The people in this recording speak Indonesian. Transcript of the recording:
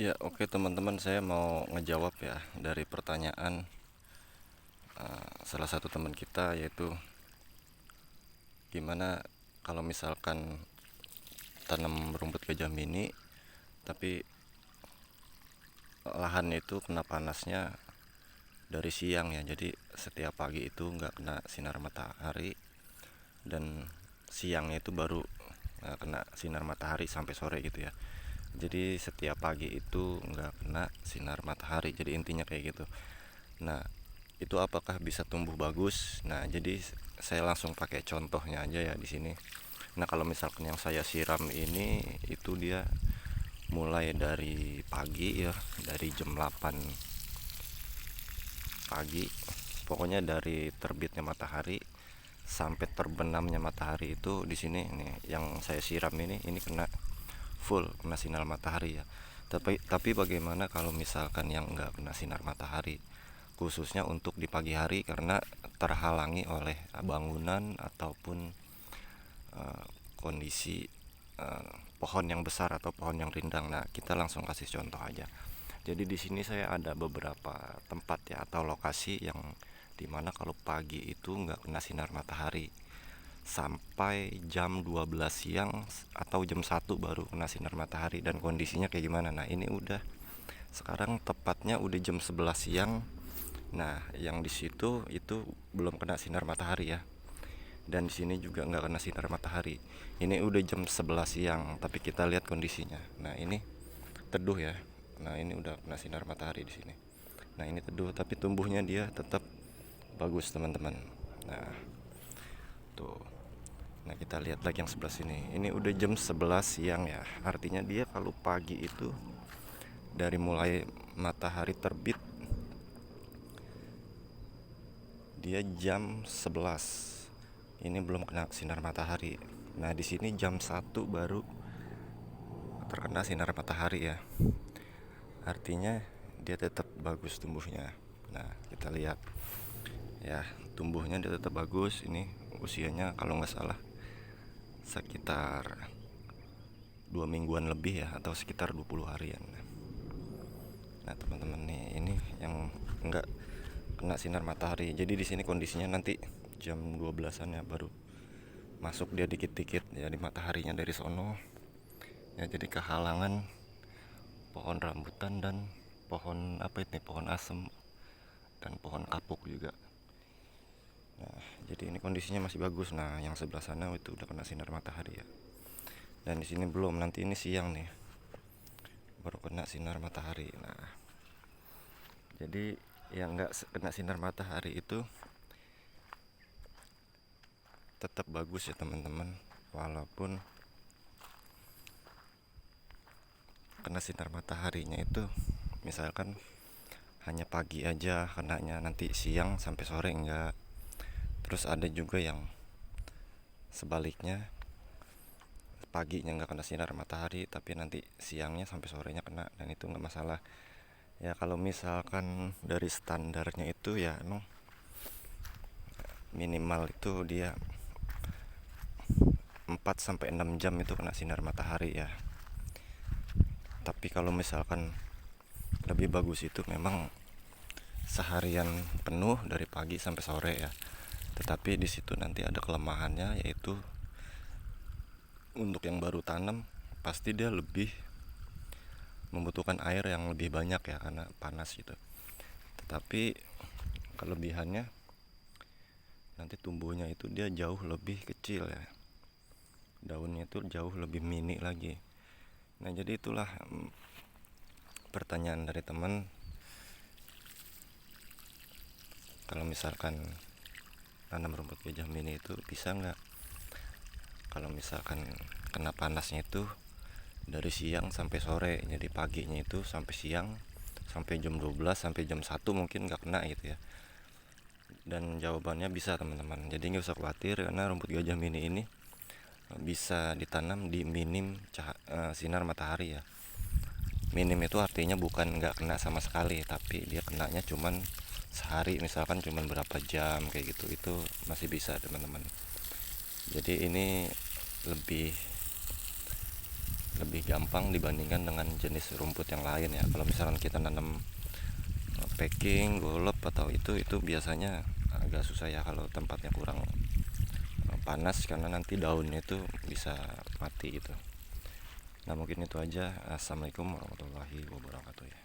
Ya, oke teman-teman, saya mau ngejawab ya dari pertanyaan salah satu teman kita, yaitu gimana kalau misalkan tanam rumput gajah mini tapi lahannya itu kena panasnya dari siang ya. Jadi setiap pagi itu nggak kena sinar matahari, dan siangnya itu baru kena sinar matahari sampai sore gitu ya. Jadi setiap pagi itu nggak kena sinar matahari, jadi intinya kayak gitu. Nah, itu apakah bisa tumbuh bagus? Nah, jadi saya langsung pakai contohnya aja ya di sini. Nah, kalau misalkan yang saya siram ini, itu dia mulai dari pagi ya, dari jam 8 pagi. Pokoknya dari terbitnya matahari sampai terbenamnya matahari itu di sini nih yang saya siram ini kena full, kena sinar matahari ya. Tapi bagaimana kalau misalkan yang nggak kena sinar matahari, khususnya untuk di pagi hari, karena terhalangi oleh bangunan ataupun uh, kondisi pohon yang besar atau pohon yang rindang. Nah, kita langsung kasih contoh aja. Jadi di sini saya ada beberapa tempat ya, atau lokasi yang dimana kalau pagi itu nggak kena sinar matahari sampai jam 12 siang atau jam 1 baru kena sinar matahari. Dan kondisinya kayak gimana? Nah, ini udah sekarang tepatnya udah jam 11 siang. Nah, yang di situ itu belum kena sinar matahari ya. Dan di sini juga nggak kena sinar matahari. Ini udah jam 11 siang, tapi kita lihat kondisinya. Nah, ini teduh ya. Nah, ini udah kena sinar matahari di sini. Nah, ini teduh tapi tumbuhnya dia tetap bagus, teman-teman. Nah, tuh. Nah, kita lihat lagi yang sebelah sini. Ini udah jam 11 siang ya. Artinya dia kalau pagi itu dari mulai matahari terbit dia jam 11. Ini belum kena sinar matahari. Nah, di sini jam 1 baru terkena sinar matahari ya. Artinya dia tetap bagus tumbuhnya. Nah, kita lihat ya, tumbuhnya dia tetap bagus. Ini usianya kalau nggak salah sekitar 2 mingguan lebih ya, atau sekitar 20 harian. Nah, teman-teman nih, ini yang nggak kena sinar matahari. Jadi di sini kondisinya nanti jam 12-an ya baru masuk dia dikit-dikit ya di mataharinya dari sono. Ya, jadi kehalangan pohon rambutan dan pohon apa itu, pohon asem dan pohon kapuk juga. Nah, jadi ini kondisinya masih bagus. Nah, yang sebelah sana itu udah kena sinar matahari ya. Dan di sini belum, nanti ini siang nih baru kena sinar matahari. Nah, jadi yang nggak kena sinar matahari itu tetap bagus ya, teman-teman. Walaupun kena sinar mataharinya itu misalkan hanya pagi aja kenanya, nanti siang sampai sore enggak. Terus ada juga yang sebaliknya, paginya nggak kena sinar matahari tapi nanti siangnya sampai sorenya kena, dan itu nggak masalah ya. Kalau misalkan dari standarnya itu ya emang minimal itu dia 4 sampai 6 jam itu kena sinar matahari ya. Tapi kalau misalkan lebih bagus itu memang seharian penuh dari pagi sampai sore ya. Tetapi di situ nanti ada kelemahannya, yaitu untuk yang baru tanam pasti dia lebih membutuhkan air yang lebih banyak ya, karena panas gitu. Tetapi kelebihannya nanti tumbuhnya itu dia jauh lebih kecil ya, daunnya itu jauh lebih mini lagi. Nah, jadi itulah pertanyaan dari teman, kalau misalkan tanam rumput gajah mini itu bisa nggak kalau misalkan kena panasnya itu dari siang sampai sore. Jadi paginya itu sampai siang, sampai jam 12 sampai jam 1 mungkin nggak kena gitu ya. Dan jawabannya bisa, teman-teman. Jadi nggak usah khawatir, karena rumput gajah mini ini bisa ditanam di minim sinar matahari ya. Minim itu artinya bukan nggak kena sama sekali, tapi dia kenanya cuman sehari, misalkan cuman berapa jam kayak gitu, itu masih bisa, teman-teman. Jadi ini lebih lebih gampang dibandingkan dengan jenis rumput yang lain ya. Kalau misalkan kita nanam packing, golop atau itu biasanya agak susah ya kalau tempatnya kurang panas, karena nanti daunnya itu bisa mati gitu. Nah mungkin itu aja. Assalamualaikum warahmatullahi wabarakatuh ya.